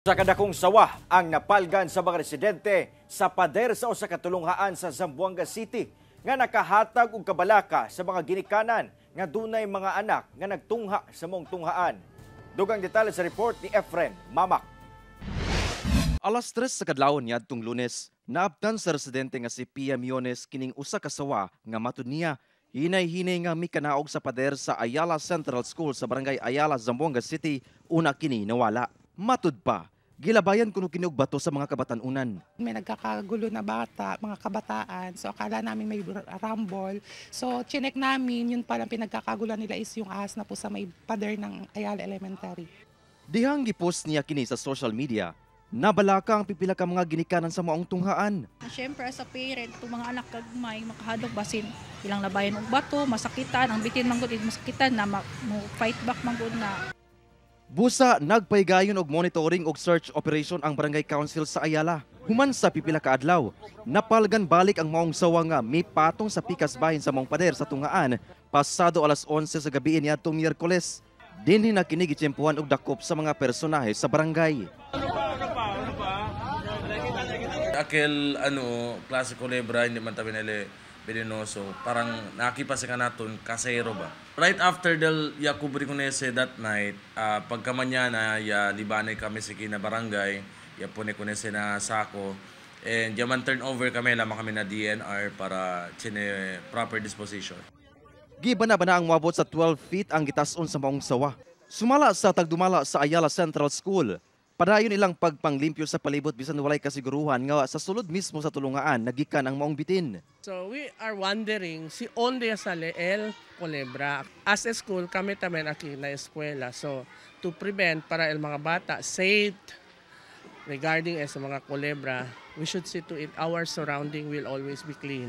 Sa kadakong sawa ang napalgan sa mga residente sa pader sa usa ka tulunghaan sa Zamboanga City nga nakahatag og kabalaka sa mga ginikanan nga dunay mga anak nga nagtungha sa mong tunghaan. Dugang detalye sa report ni Efren Mamak. Alas 3 sa kadlawon niadtong Lunes, naabtan sa residente nga si Pia Miones kining usa ka sawa nga matud niya hinay-hinay nga mikanaog sa pader sa Ayala Central School sa barangay Ayala, Zamboanga City, una kini nawala. Matud pa, gilabayan kuno kini og bato sa mga kabatan-unan. May nagkakagulo na bata, mga kabataan. So akala namin may rumble. So chinek namin, yun palang pinagkakagulan nila is yung ahas na po sa may pader ng Ayala Elementary. Dihang gipost niya kini sa social media, nabalaka ang pipila ka mga ginikanan sa maong tunghaan. Siyempre, as a parent, itong mga anak kagmay, makahadok basin, ilang labayan og bato, masakitan, ang bitin manggod, masakitan na, fight back manggod na. Busa, nagpaygayon og monitoring og search operation ang Barangay Council sa Ayala. Human sa pipila ka adlaw, napalgan balik ang maong sawa nga may patong sa pikas bahin sa maong pader sa tungaan pasado alas 11 sa gabi niadtong Miyerkules. Dinhi na kini gitsempuhan og dakop sa mga personahe sa barangay. Akil klase kulebra hindi man tabi nila venenoso, parang nakipasa ka naton kasero ba. Right after del yakubri ko nese that night, pagkamanya ya libanay kami sa kina barangay, ya pune ko nese na sako, and yaman turn over kami na DNR para chine proper disposition. Giba na ang moabot sa 12 feet ang gitason sa maong sawa. Sumala sa tagdumala sa Ayala Central School, padayon ilang pagpanglimpyo sa palibot bisan walay kasiguruhan nga sa sulod mismo sa tulungaan nagikan ang maong bitin. So we are wondering si onde sa Leel Culebra. As a school kami tamen aki na eskwela. So to prevent para el mga bata safe regarding sa mga kulebra, we should see to it our surrounding will always be clean.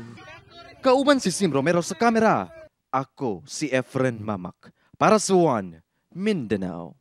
Kauban si Sim Romero sa kamera. Ako si Efren Mamak para sa One Mindanao.